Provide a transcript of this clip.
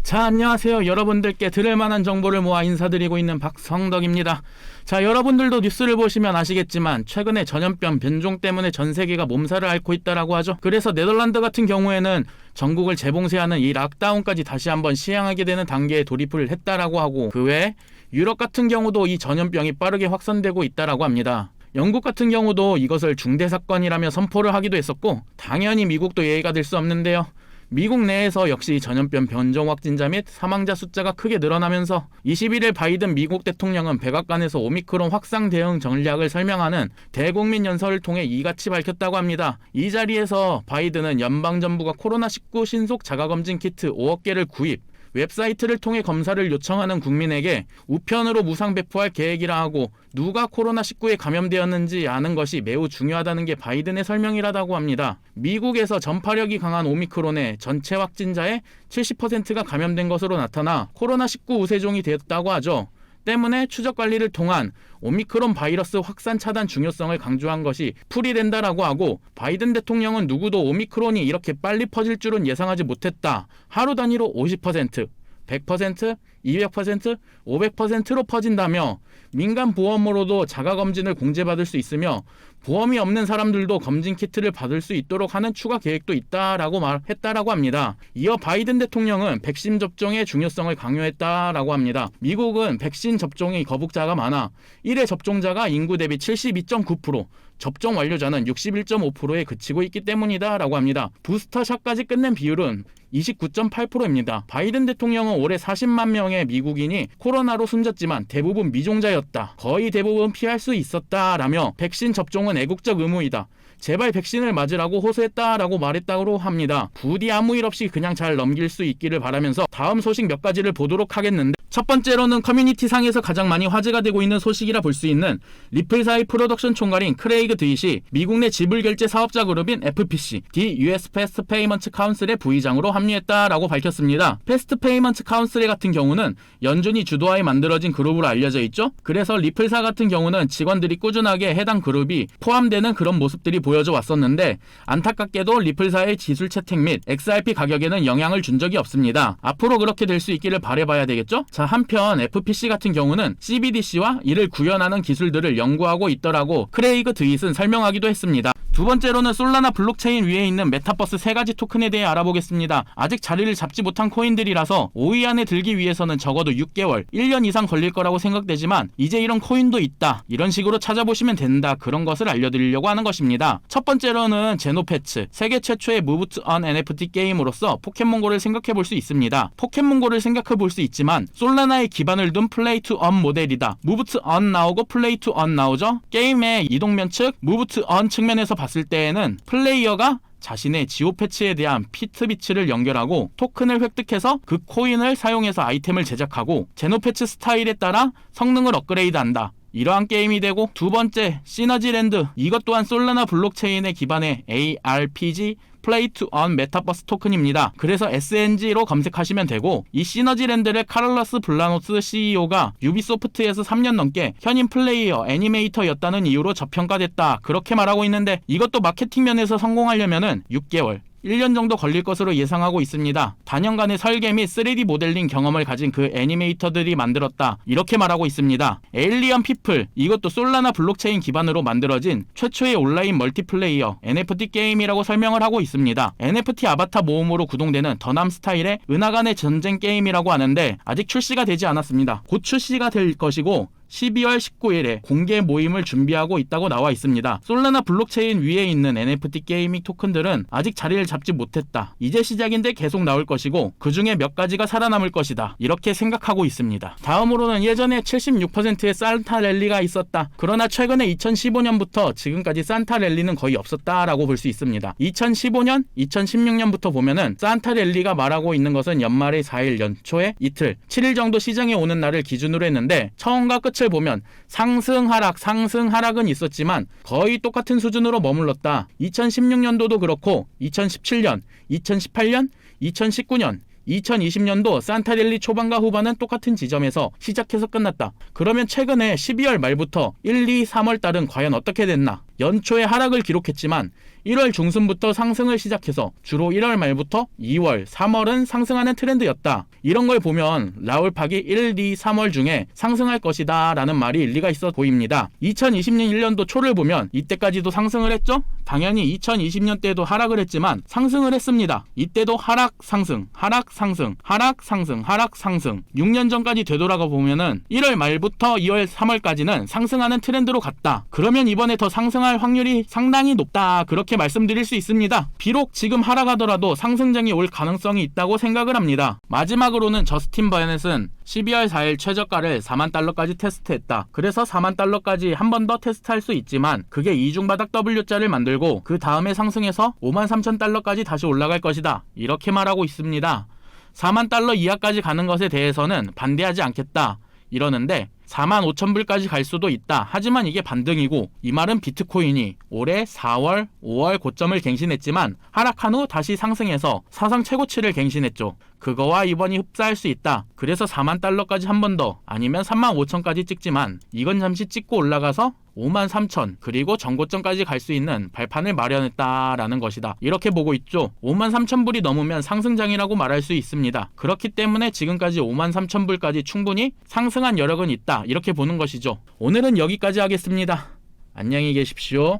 자, 안녕하세요. 여러분들께 들을 만한 정보를 모아 인사드리고 있는 박성덕입니다. 자, 여러분들도 뉴스를 보시면 아시겠지만 최근에 전염병 변종 때문에 전 세계가 몸살을 앓고 있다라고 하죠. 그래서 네덜란드 같은 경우에는 전국을 재봉쇄하는 이 락다운까지 다시 한번 시행하게 되는 단계에 돌입을 했다라고 하고, 그 외에 유럽 같은 경우도 이 전염병이 빠르게 확산되고 있다라고 합니다. 영국 같은 경우도 이것을 중대사건이라며 선포를 하기도 했었고, 당연히 미국도 예의가 될 수 없는데요. 미국 내에서 역시 전염병 변종 확진자 및 사망자 숫자가 크게 늘어나면서 21일 바이든 미국 대통령은 백악관에서 오미크론 확산 대응 전략을 설명하는 대국민 연설을 통해 이같이 밝혔다고 합니다. 이 자리에서 바이든은 연방정부가 코로나19 신속 자가검진 키트 5억 개를 구입, 웹사이트를 통해 검사를 요청하는 국민에게 우편으로 무상 배포할 계획이라 하고, 누가 코로나19에 감염되었는지 아는 것이 매우 중요하다는 게 바이든의 설명이라고 합니다. 미국에서 전파력이 강한 오미크론의 전체 확진자의 70%가 감염된 것으로 나타나 코로나19 우세종이 되었다고 하죠. 때문에 추적 관리를 통한 오미크론 바이러스 확산 차단 중요성을 강조한 것이 풀이된다라고 하고, 바이든 대통령은 누구도 오미크론이 이렇게 빨리 퍼질 줄은 예상하지 못했다. 하루 단위로 50%, 100%, 200%, 500%로 퍼진다며 민간 보험으로도 자가검진을 공제받을 수 있으며 보험이 없는 사람들도 검진 키트를 받을 수 있도록 하는 추가 계획도 있다라고 말했다라고 합니다. 이어 바이든 대통령은 백신 접종의 중요성을 강요했다라고 합니다. 미국은 백신 접종이 거북자가 많아 1회 접종자가 인구 대비 72.9%, 접종 완료자는 61.5%에 그치고 있기 때문이다 라고 합니다. 부스터샷까지 끝낸 비율은 29.8%입니다. 바이든 대통령은 올해 40만 명의 미국인이 코로나로 숨졌지만 대부분 미종자였다. 거의 대부분 피할 수 있었다라며 백신 접종은 애국적 의무이다. 제발 백신을 맞으라고 호소했다라고 말했다고 합니다. 부디 아무 일 없이 그냥 잘 넘길 수 있기를 바라면서 다음 소식 몇 가지를 보도록 하겠는데, 첫 번째로는 커뮤니티상에서 가장 많이 화제가 되고 있는 소식이라 볼 수 있는 리플사의 프로덕션 총괄인 크레이그 드윗이 미국 내 지불 결제 사업자 그룹인 FPC, The US Fast Payments Council의 부의장으로 합류했다라고 밝혔습니다. 패스트 페이먼트 카운슬 같은 경우는 연준이 주도하에 만들어진 그룹으로 알려져 있죠. 그래서 리플사 같은 경우는 직원들이 꾸준하게 해당 그룹이 포함되는 그런 모습들이 보여져 왔었는데, 안타깝게도 리플사의 지출 채택 및 XRP 가격에는 영향을 준 적이 없습니다. 앞으로 그렇게 될 수 있기를 바라봐야 되겠죠. 자, 한편 FPC 같은 경우는 CBDC와 이를 구현하는 기술들을 연구하고 있더라고 크레이그 드윗은 설명하기도 했습니다. 두 번째로는 솔라나 블록체인 위에 있는 메타버스 3가지 토큰에 대해 알아보겠습니다. 아직 자리를 잡지 못한 코인들이라서 5위 안에 들기 위해서는 적어도 6개월, 1년 이상 걸릴 거라고 생각되지만 이제 이런 코인도 있다, 이런 식으로 찾아보시면 된다, 그런 것을 알려드리려고 하는 것입니다. 첫 번째로는 제노패츠, 세계 최초의 무브 투 언 NFT 게임으로서 포켓몬고를 생각해볼 수 있습니다. 포켓몬고를 생각해볼 수 있지만 솔라나의 기반을 둔 플레이 투 언 모델이다. 무브 투 언 나오고 플레이 투 언 나오죠. 게임의 이동면 측, 무브 투 언 측면에서 봤을 때에는 플레이어가 자신의 지오 패치에 대한 피트비츠를 연결하고 토큰을 획득해서 그 코인을 사용해서 아이템을 제작하고 제노패치 스타일에 따라 성능을 업그레이드한다, 이러한 게임이 되고, 두 번째 시너지랜드, 이것 또한 솔라나 블록체인의 기반의 ARPG 플레이 투 언 메타버스 토큰입니다. 그래서 SNG로 검색하시면 되고, 이 시너지랜드를 카를로스 블라노스 CEO가 유비소프트에서 3년 넘게 현임 플레이어 애니메이터였다는 이유로 저평가됐다, 그렇게 말하고 있는데, 이것도 마케팅 면에서 성공하려면은 6개월, 1년 정도 걸릴 것으로 예상하고 있습니다. 단연간의 설계 및 3D 모델링 경험을 가진 그 애니메이터들이 만들었다, 이렇게 말하고 있습니다. 에일리언 피플, 이것도 솔라나 블록체인 기반으로 만들어진 최초의 온라인 멀티플레이어 NFT 게임이라고 설명을 하고 있습니다. NFT 아바타 모음으로 구동되는 더남 스타일의 은하간의 전쟁 게임이라고 하는데 아직 출시가 되지 않았습니다. 곧 출시가 될 것이고 12월 19일에 공개 모임을 준비하고 있다고 나와 있습니다. 솔라나 블록체인 위에 있는 NFT 게이밍 토큰들은 아직 자리를 잡지 못했다, 이제 시작인데 계속 나올 것이고 그 중에 몇 가지가 살아남을 것이다, 이렇게 생각하고 있습니다. 다음으로는 예전에 76%의 산타 랠리가 있었다. 그러나 최근에 2015년부터 지금까지 산타 랠리는 거의 없었다라고 볼 수 있습니다. 2015년, 2016년부터 보면은 산타 랠리가 말하고 있는 것은 연말의 4일, 연초의 이틀, 7일 정도 시장에 오는 날을 기준으로 했는데, 처음과 끝을 보면 상승 하락은 있었지만 거의 똑같은 수준으로 머물렀다. 2016년도도 그렇고 2017년, 2018년, 2019년, 2020년도 산타랠리 초반과 후반은 똑같은 지점에서 시작해서 끝났다. 그러면 최근에 12월 말부터 1, 2, 3월 달은 과연 어떻게 됐나? 연초에 하락을 기록했지만 1월 중순부터 상승을 시작해서 주로 1월 말부터 2월, 3월은 상승하는 트렌드였다. 이런 걸 보면 라울팍이 1, 2, 3월 중에 상승할 것이다 라는 말이 일리가 있어 보입니다. 2020년 1년도 초를 보면 이때까지도 상승을 했죠? 당연히 2020년 때도 하락을 했지만 상승을 했습니다. 이때도 하락, 상승, 하락, 상승, 하락, 상승, 하락, 상승. 6년 전까지 되돌아가 보면은 1월 말부터 2월, 3월까지는 상승하는 트렌드로 갔다. 그러면 이번에 더 상승할 확률이 상당히 높다. 그렇게 말씀드릴 수 있습니다. 비록 지금 하락하더라도 상승장이 올 가능성이 있다고 생각을 합니다. 마지막으로는 저스틴 버넷은 12월 4일 최저가를 4만 달러까지 테스트했다. 그래서 4만 달러까지 한 번 더 테스트할 수 있지만 그게 이중바닥 W자를 만들고 그 다음에 상승해서 5만 3천 달러까지 다시 올라갈 것이다. 이렇게 말하고 있습니다. 4만 달러 이하까지 가는 것에 대해서는 반대하지 않겠다. 이러는데 4만 5천 불까지 갈 수도 있다. 하지만 이게 반등이고 이 말은 비트코인이 올해 4월, 5월 고점을 갱신했지만 하락한 후 다시 상승해서 사상 최고치를 갱신했죠. 그거와 이번이 흡사할 수 있다. 그래서 4만 달러까지 한 번 더 아니면 3만 5천까지 찍지만 이건 잠시 찍고 올라가서 5만 3천 그리고 전고점까지 갈 수 있는 발판을 마련했다라는 것이다. 이렇게 보고 있죠. 5만 3천 불이 넘으면 상승장이라고 말할 수 있습니다. 그렇기 때문에 지금까지 5만 3천 불까지 충분히 상승한 여력은 있다. 이렇게 보는 것이죠. 오늘은 여기까지 하겠습니다. 안녕히 계십시오.